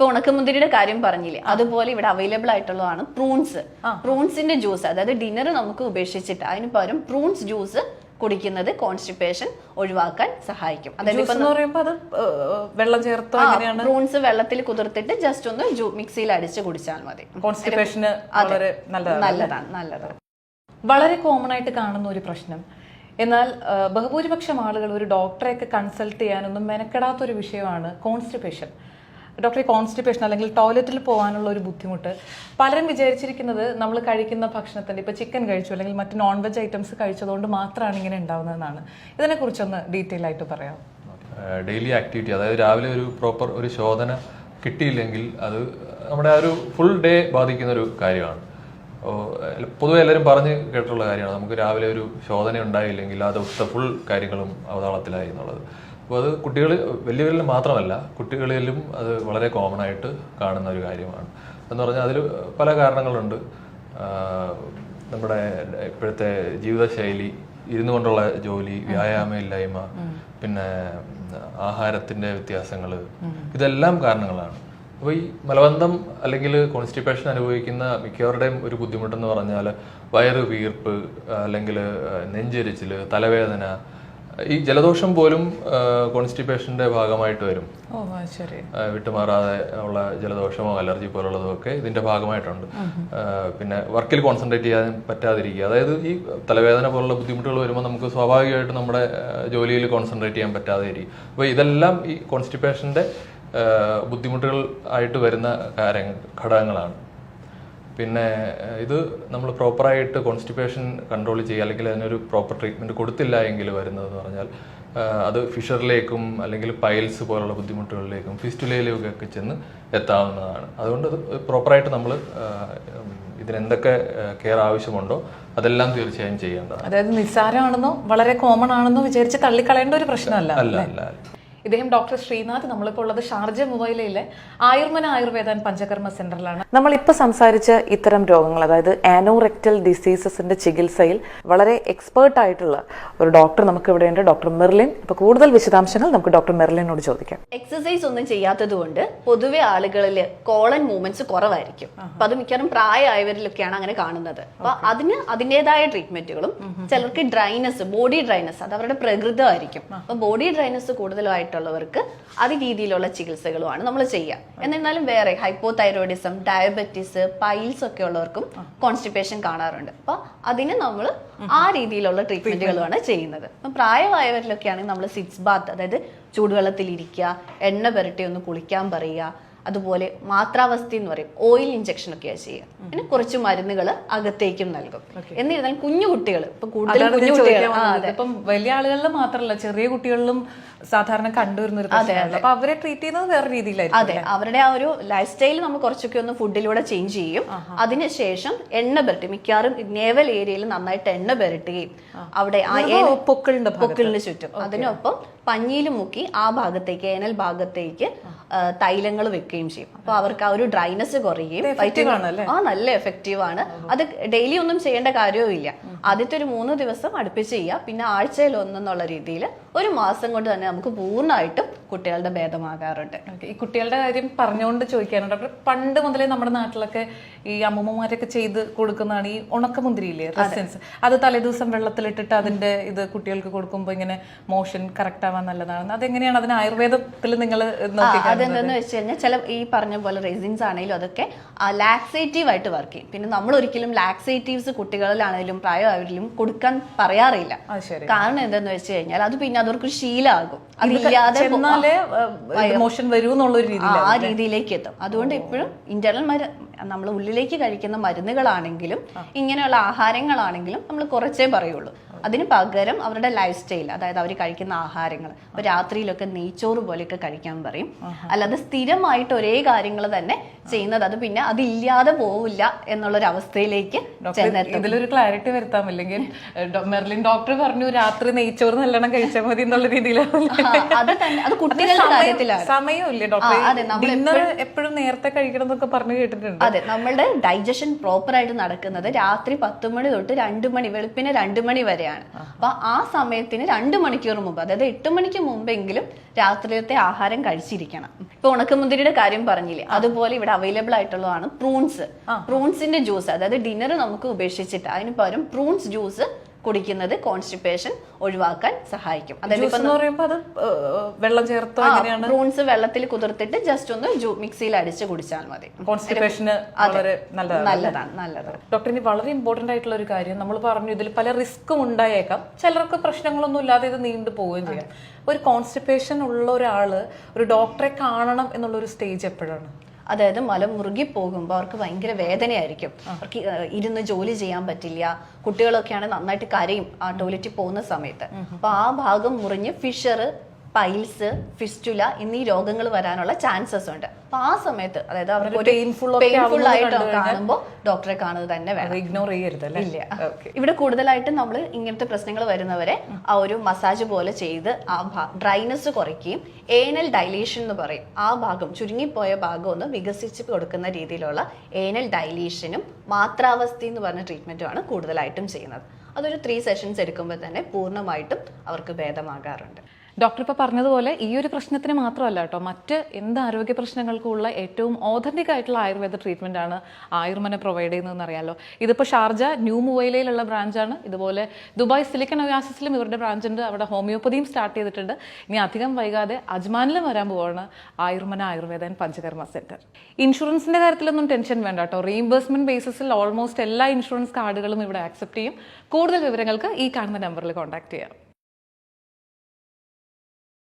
ഇപ്പൊ ഉണക്കമുന്തിരിയുടെ കാര്യം പറഞ്ഞില്ലേ, അതുപോലെ ഇവിടെ അവൈലബിൾ ആയിട്ടുള്ളതാണ് പ്രൂൺസ്. പ്രൂൺസിന്റെ ജ്യൂസ്, അതായത് ഡിന്നർ നമുക്ക് ഉപേക്ഷിച്ചിട്ട് അതിന് പകരം പ്രൂൺസ് ജ്യൂസ് കുടിക്കുന്നത് കോൺസ്റ്റിപ്പേഷൻ ഒഴിവാക്കാൻ സഹായിക്കും. പ്രൂൺസ് വെള്ളത്തിൽ കുതിർത്തിട്ട് ജസ്റ്റ് ഒന്ന് മിക്സിയിൽ അടിച്ച് കുടിച്ചാൽ മതി. കോൺസ്റ്റിപ്പേഷന് നല്ലതാണ്. വളരെ കോമൺ ആയിട്ട് കാണുന്ന ഒരു പ്രശ്നം, എന്നാൽ ബഹുഭൂരിപക്ഷം ആളുകൾ ഒരു ഡോക്ടറെയൊക്കെ കൺസൾട്ട് ചെയ്യാനൊന്നും മെനക്കെടാത്തൊരു വിഷയമാണ് കോൺസ്റ്റിപ്പേഷൻ. ഡോക്ടറെ, കോൺസ്റ്റിപ്പേഷൻ അല്ലെങ്കിൽ ടോയ്ലറ്റിൽ പോകാനുള്ള ഒരു ബുദ്ധിമുട്ട് പലരും വിചാരിച്ചിരിക്കുന്നത് നമ്മൾ കഴിക്കുന്ന ഭക്ഷണത്തിൻ്റെ, ഇപ്പോൾ ചിക്കൻ കഴിച്ചു അല്ലെങ്കിൽ മറ്റ് നോൺ വെജ് ഐറ്റംസ് കഴിച്ചതുകൊണ്ട് മാത്രമാണ് ഇങ്ങനെ ഉണ്ടാവുന്നതെന്നാണ്. ഇതിനെക്കുറിച്ചൊന്ന് ഡീറ്റെയിൽ ആയിട്ട് പറയാം. ഡെയിലി ആക്ടിവിറ്റി, അതായത് രാവിലെ ഒരു പ്രോപ്പർ ഒരു ശോധന കിട്ടിയില്ലെങ്കിൽ അത് നമ്മുടെ ആ ഒരു ഫുൾ ഡേ ബാധിക്കുന്ന ഒരു കാര്യമാണ്. പൊതുവെ എല്ലാവരും പറഞ്ഞ് കേട്ടിട്ടുള്ള കാര്യമാണ്, നമുക്ക് രാവിലെ ഒരു ശോധന ഉണ്ടായില്ലെങ്കിൽ ആ ദിവസത്തെ ഫുൾ കാര്യങ്ങളും അവതാളത്തിലായി എന്നുള്ളത്. അപ്പോൾ അത് കുട്ടികൾ, വലിയവരിൽ മാത്രമല്ല കുട്ടികളിലും അത് വളരെ കോമൺ ആയിട്ട് കാണുന്ന ഒരു കാര്യമാണ്. എന്ന് പറഞ്ഞാൽ അതിൽ പല കാരണങ്ങളുണ്ട്. നമ്മുടെ ഇപ്പോഴത്തെ ജീവിതശൈലി, ഇരുന്നു കൊണ്ടുള്ള ജോലി, വ്യായാമമില്ലായ്മ, പിന്നെ ആഹാരത്തിൻ്റെ വ്യത്യാസങ്ങൾ, ഇതെല്ലാം കാരണങ്ങളാണ്. അപ്പോൾ ഈ മലബന്ധം അല്ലെങ്കിൽ കോൺസ്റ്റിപ്പേഷൻ അനുഭവിക്കുന്ന മിക്കവരുടെയും ഒരു ബുദ്ധിമുട്ടെന്ന് പറഞ്ഞാൽ വയറ് വീർപ്പ്, അല്ലെങ്കിൽ നെഞ്ചെരിച്ചിൽ, തലവേദന, ഈ ജലദോഷം പോലും കോൺസ്റ്റിപ്പേഷന്റെ ഭാഗമായിട്ട് വരും. വിട്ടുമാറാതെ ഉള്ള ജലദോഷമോ അലർജി പോലുള്ളതോ ഒക്കെ ഇതിന്റെ ഭാഗമായിട്ടുണ്ട്. പിന്നെ വർക്കിൽ കോൺസെൻട്രേറ്റ് ചെയ്യാൻ പറ്റാതിരിക്കുക, അതായത് ഈ തലവേദന പോലുള്ള ബുദ്ധിമുട്ടുകൾ വരുമ്പോൾ നമുക്ക് സ്വാഭാവികമായിട്ട് നമ്മുടെ ജോലിയിൽ കോൺസെൻട്രേറ്റ് ചെയ്യാൻ പറ്റാതെ ഇരിക്കും. അപ്പോൾ ഇതെല്ലാം ഈ കോൺസ്റ്റിപ്പേഷന്റെ ബുദ്ധിമുട്ടുകൾ ആയിട്ട് വരുന്ന ഘടകങ്ങളാണ്. പിന്നെ ഇത് നമ്മൾ പ്രോപ്പറായിട്ട് കോൺസ്റ്റിപ്പേഷൻ കൺട്രോൾ ചെയ്യുക, അല്ലെങ്കിൽ അതിനൊരു പ്രോപ്പർ ട്രീറ്റ്മെൻറ്റ് കൊടുത്തില്ല എങ്കിൽ വരുന്നതെന്ന് പറഞ്ഞാൽ അത് ഫിഷറിലേക്കും അല്ലെങ്കിൽ പൈൽസ് പോലുള്ള ബുദ്ധിമുട്ടുകളിലേക്കും ഫിസ്റ്റുലയിലേക്കും ഒക്കെ ചെന്ന് എത്താവുന്നതാണ്. അതുകൊണ്ട് അത് പ്രോപ്പറായിട്ട് നമ്മൾ ഇതിനെന്തൊക്കെ കെയർ ആവശ്യമുണ്ടോ അതെല്ലാം തീർച്ചയായും ചെയ്യേണ്ടതാണ്. അതായത് നിസ്സാരമാണെന്നോ വളരെ കോമൺ ആണെന്നോ വിചാരിച്ച് തള്ളിക്കളയേണ്ട ഒരു പ്രശ്നമല്ല. അല്ല. ഇദ്ദേഹം ഡോക്ടർ ശ്രീനാഥ്. നമ്മളിപ്പോൾ ഉള്ളത് ഷാർജ മുബൈലയിലെ ആയുർമന ആയുർവേദ പഞ്ചകർമ്മ സെന്ററിലാണ്. നമ്മളിപ്പോൾ സംസാരിച്ച ഇത്തരം രോഗങ്ങൾ, അതായത് ആനോറെക്ടൽ ഡിസീസസിന്റെ ചികിത്സയിൽ വളരെ എക്സ്പേർട്ട് ആയിട്ടുള്ള ഒരു ഡോക്ടർ നമുക്ക് ഇവിടെയുണ്ട്, ഡോക്ടർ മെർലിൻ. ഇപ്പൊ കൂടുതൽ വിശദാംശങ്ങൾ നമുക്ക് ഡോക്ടർ മെർലിനോട് ചോദിക്കാം. എക്സസൈസ് ഒന്നും ചെയ്യാത്തത് കൊണ്ട് പൊതുവെ ആളുകളിൽ കോളൻ മൂവ്മെന്റ്സ് കുറവായിരിക്കും. അപ്പൊ അത് മിക്കവാറും പ്രായമായവരിലൊക്കെയാണ് അങ്ങനെ കാണുന്നത്. അപ്പൊ അതിന് അതിൻ്റെതായ ട്രീറ്റ്മെന്റുകളും, ചിലർക്ക് ഡ്രൈനസ്, ബോഡി ഡ്രൈനസ്, അത് അവരുടെ പ്രകൃതമായിരിക്കും. അപ്പൊ ബോഡി ഡ്രൈനസ് കൂടുതലായിട്ട് ുള്ളവർക്ക് അത് രീതിയിലുള്ള ചികിത്സകളുമാണ് നമ്മൾ ചെയ്യുക. എന്നിരുന്നാലും വേറെ ഹൈപ്പോതൈറോയിഡിസം, ഡയബറ്റീസ്, പൈൽസ് ഒക്കെ ഉള്ളവർക്കും കോൺസ്റ്റിപ്പേഷൻ കാണാറുണ്ട്. അപ്പൊ അതിന് നമ്മൾ ആ രീതിയിലുള്ള ട്രീറ്റ്മെന്റുകളുമാണ് ചെയ്യുന്നത്. അപ്പം പ്രായമായവരിലൊക്കെയാണെങ്കിൽ നമ്മൾ സിറ്റ്സ് ബാത്ത്, അതായത് ചൂടുവെള്ളത്തിൽ ഇരിക്കുക, എണ്ണ പുരട്ടി ഒന്ന് കുളിക്കാൻ പറയുക, അതുപോലെ മാത്രാവസ്ഥ എന്ന് പറയും, ഓയിൽ ഇഞ്ചക്ഷൻ ഒക്കെയാണ് ചെയ്യുക. പിന്നെ കുറച്ച് മരുന്നുകൾ അകത്തേക്കും നൽകും. എന്നിരുന്നാൽ കുഞ്ഞു കുട്ടികൾ, ഇപ്പൊ കൂടുതൽ കുഞ്ഞു കുട്ടികൾ, ഇപ്പം വലിയ ആളുകളിൽ മാത്രമല്ല ചെറിയ കുട്ടികളിലും സാധാരണ കണ്ടുവരുന്ന ഒരു പ്രശ്നമാണ്. അപ്പൊ അവരെ ട്രീറ്റ് ചെയ്യുന്നത് വേറെ രീതിയിലായിരിക്കും. അതെ, അവരുടെ ആ ഒരു ലൈഫ് സ്റ്റൈൽ നമ്മൾ കുറച്ചൊക്കെ ഒന്ന് ഫുഡിലൂടെ ചേഞ്ച് ചെയ്യും. അതിനുശേഷം എണ്ണ പുരട്ടി, മിക്കവാറും നേവൽ ഏരിയയിൽ നന്നായിട്ട് എണ്ണ പുരട്ടുകയും അവിടെ ആ പൊക്കിളിന് ചുറ്റും, അതിനൊപ്പം പഞ്ഞിയിൽ മുക്കി ആ ഭാഗത്തേക്ക്, ഏനൽ ഭാഗത്തേക്ക് തൈലങ്ങൾ വെക്കുകയും ചെയ്യും. അപ്പൊ അവർക്ക് ആ ഒരു ഡ്രൈനസ് കുറയുകയും നല്ല എഫക്റ്റീവ് ആണ്. അത് ഡെയിലി ഒന്നും ചെയ്യേണ്ട കാര്യവും ഇല്ല. ആദ്യത്തെ ഒരു 3 ദിവസം അടുപ്പിച്ച് ചെയ്യുക, പിന്നെ ആഴ്ചയിൽ ഒന്നെന്നുള്ള രീതിയിൽ 1 മാസം കൊണ്ട് തന്നെ നമുക്ക് പൂർണ്ണമായിട്ടും കുട്ടികളുടെ ഭേദമാകാറുണ്ട്. ഈ കുട്ടികളുടെ കാര്യം പറഞ്ഞുകൊണ്ട് ചോദിക്കാനുണ്ട് ഡോക്ടർ, പണ്ട് മുതലേ നമ്മുടെ നാട്ടിലൊക്കെ ഈ അമ്മൂമ്മമാരൊക്കെ ചെയ്ത് കൊടുക്കുന്നതാണ് ഈ ഉണക്കമുന്തിരിയില്ലേ, റെസിൻസ്. അത് തലേദിവസം വെള്ളത്തിലിട്ടിട്ട് അതിന്റെ ഇത് കുട്ടികൾക്ക് കൊടുക്കുമ്പോൾ ഇങ്ങനെ മോഷൻ കറക്റ്റ് ആവാൻ നല്ലതാണ്. അതെങ്ങനെയാണ് അതിന് ആയുർവേദത്തിൽ നിങ്ങൾ അതെന്താന്ന് വെച്ച് കഴിഞ്ഞാൽ, ചില ഈ പറഞ്ഞ പോലെ റെസിൻസ് ആണെങ്കിലും അതൊക്കെ ലാക്സേറ്റീവ് ആയിട്ട് വർക്ക് ചെയ്യും. പിന്നെ നമ്മൾ ഒരിക്കലും ലാക്സേറ്റീവ്സ് കുട്ടികളിലാണെങ്കിലും പ്രായമായവരിലും കൊടുക്കാൻ പറയാറില്ല. കാരണം എന്താന്ന് വെച്ച് കഴിഞ്ഞാൽ അത് പിന്നെ അതവർക്ക് ശീലമാകും. അതില്ലാതെ മോഷൻ വരൂ എന്നുള്ളൊരു രീതി, ആ രീതിയിലേക്ക് എത്തും. അതുകൊണ്ട് എപ്പോഴും ഇന്റർണൽ നമ്മൾ ഉള്ളിലേക്ക് കഴിക്കുന്ന മരുന്നുകളാണെങ്കിലും ഇങ്ങനെയുള്ള ആഹാരങ്ങളാണെങ്കിലും നമ്മൾ കുറച്ചേ പറയുള്ളൂ. അതിന് പകരം അവരുടെ ലൈഫ് സ്റ്റൈൽ, അതായത് അവർ കഴിക്കുന്ന ആഹാരങ്ങൾ, ഇപ്പൊ രാത്രിയിലൊക്കെ നെയ്ച്ചോറ് പോലെയൊക്കെ കഴിക്കാൻ പറയും. അല്ലാതെ സ്ഥിരമായിട്ട് ഒരേ കാര്യങ്ങൾ തന്നെ ചെയ്യുന്നത് അത് പിന്നെ അതില്ലാതെ പോവില്ല എന്നുള്ളൊരു അവസ്ഥയിലേക്ക് ഇതിലൊരു ക്ലാരിറ്റി വരുത്താം. അല്ലെങ്കിൽ മെർലിൻ ഡോക്ടർ പറഞ്ഞു രാത്രി നെയ്ച്ചോറ് നല്ലോണം കഴിച്ചാൽ മതി എന്നുള്ള രീതിയിലാണ്. അത് തന്നെ, അത് കുട്ടികളുടെ കാര്യത്തിലാണ്. സമയമില്ലേ ഡോക്ടർ, എപ്പോഴും നേരത്തെ കഴിക്കണം എന്നൊക്കെ പറഞ്ഞു കേട്ടിട്ടുണ്ട്. അതെ, നമ്മളുടെ ഡൈജഷൻ പ്രോപ്പർ ആയിട്ട് നടക്കുന്നത് രാത്രി 10 മണി തൊട്ട് 2 മണി, വെളുപ്പിന് 2 മണി വരെയാണ്. രാത്രിയാണ്. അപ്പൊ ആ സമയത്തിന് 2 മണിക്കൂർ മുമ്പ്, അതായത് 8 മണിക്ക് മുമ്പെങ്കിലും രാത്രിയിലത്തെ ആഹാരം കഴിച്ചിരിക്കണം. ഇപ്പൊ ഉണക്കമുന്തിരിയുടെ കാര്യം പറഞ്ഞില്ലേ, അതുപോലെ ഇവിടെ അവൈലബിൾ ആയിട്ടുള്ളതാണ് പ്രൂൺസ്. പ്രൂൺസിന്റെ ജ്യൂസ്, അതായത് ഡിന്നർ നമുക്ക് ഉപേക്ഷിച്ചിട്ട് അതിന് പകരം പ്രൂൺസ് ജ്യൂസ് കുടിക്കുന്നത് കോൺസ്റ്റിപ്പേഷൻ ഒഴിവാക്കാൻ സഹായിക്കും. അതായത് വെള്ളം ചേർത്തോ എങ്ങനെയാണ്? പ്രൂൺസ് വെള്ളത്തിൽ കുതിർത്തിട്ട് ജസ്റ്റ് ഒന്ന് മിക്സിയിൽ അടിച്ച് കുടിച്ചാൽ മതി. കോൺസ്റ്റിപ്പേഷന് വളരെ നല്ലതാണ്. ഡോക്ടർ, ഇനി വളരെ ഇമ്പോർട്ടന്റ് ആയിട്ടുള്ള ഒരു കാര്യം നമ്മൾ പറഞ്ഞു, ഇതിൽ പല റിസ്ക്കും ഉണ്ടായേക്കാം, ചിലർക്ക് പ്രശ്നങ്ങളൊന്നും ഇല്ലാതെ ഇത് നീണ്ടു പോവുകയും ചെയ്യാം. ഒരു കോൺസ്റ്റിപ്പേഷൻ ഉള്ള ഒരാള് ഒരു ഡോക്ടറെ കാണണം എന്നുള്ള ഒരു സ്റ്റേജ് എപ്പോഴാണ്? അതായത് മലം മുറുകി പോകുമ്പോൾ അവർക്ക് ഭയങ്കര വേദനയായിരിക്കും, അവർക്ക് ഇരുന്ന് ജോലി ചെയ്യാൻ പറ്റില്ല. കുട്ടികളൊക്കെയാണ് നന്നായിട്ട് കരയും ആ ടോയ്ലറ്റിൽ പോകുന്ന സമയത്ത്. അപ്പൊ ആ ഭാഗം മുറിഞ്ഞ് ഫിഷർ, പൈൽസ്, ഫിസ്റ്റുല എന്നീ രോഗങ്ങൾ വരാനുള്ള ചാൻസസ് ഉണ്ട്. അപ്പൊ ആ സമയത്ത്, അതായത് അവർക്ക് പെയിൻഫുൾ ആയിട്ട് കാണുമ്പോൾ ഡോക്ടറെ കാണുന്നത് തന്നെ വേണം, ഇഗ്നോർ ചെയ്യരുത്. ഇല്ല. ഇവിടെ കൂടുതലായിട്ടും നമ്മൾ ഇങ്ങനത്തെ പ്രശ്നങ്ങൾ വരുന്നവരെ ആ ഒരു മസാജ് പോലെ ചെയ്ത് ആ ഡ്രൈനെസ് കുറയ്ക്കുകയും ഏനൽ ഡൈലേഷൻ എന്ന് പറയും, ആ ഭാഗം ചുരുങ്ങിപ്പോയ ഭാഗം ഒന്ന് വികസിച്ച് കൊടുക്കുന്ന രീതിയിലുള്ള ഏനൽ ഡൈലേഷനും മാത്രാവസ്ഥ എന്ന് പറഞ്ഞ ട്രീറ്റ്മെന്റുമാണ് കൂടുതലായിട്ടും ചെയ്യുന്നത്. അതൊരു 3 സെഷൻസ് എടുക്കുമ്പോൾ തന്നെ പൂർണ്ണമായിട്ടും അവർക്ക് ഭേദമാകാറുണ്ട്. ഡോക്ടർ ഇപ്പോൾ പറഞ്ഞതുപോലെ ഈ ഒരു പ്രശ്നത്തിന് മാത്രമല്ല കേട്ടോ, മറ്റ് എന്ത് ആരോഗ്യ പ്രശ്നങ്ങൾക്കുള്ള ഏറ്റവും ഓതന്റിക് ആയിട്ടുള്ള ആയുർവേദ ട്രീറ്റ്മെന്റ് ആണ് ആയുർമന പ്രൊവൈഡ് ചെയ്യുന്നതെന്ന് അറിയാലോ. ഇതിപ്പോൾ ഷാർജ ന്യൂ മുവൈലയിലുള്ള ബ്രാഞ്ചാണ്. ഇതുപോലെ ദുബായ് സിലിക്കൺ ഒയാസിസിലും ഇവരുടെ ബ്രാഞ്ച് ഉണ്ട്. അവിടെ ഹോമിയോപ്പതിയും സ്റ്റാർട്ട് ചെയ്തിട്ടുണ്ട്. ഇനി അധികം വൈകാതെ അജ്മാനിലും വരാൻ പോവാണ് ആയുർമന ആയുർവേദ ആൻഡ് പഞ്ചകർമ്മ സെന്റർ. ഇൻഷുറൻസിന്റെ കാര്യത്തിലൊന്നും ടെൻഷൻ വേണ്ട കേട്ടോ. റീഇംബേഴ്സ്മെന്റ് ബേസിസിൽ ഓൾമോസ്റ്റ് എല്ലാ ഇൻഷുറൻസ് കാർഡുകളും ഇവിടെ ആക്സെപ്റ്റ് ചെയ്യും. കൂടുതൽ വിവരങ്ങൾക്ക് ഈ കാണുന്ന നമ്പറിൽ കോൺടാക്ട് ചെയ്യാം.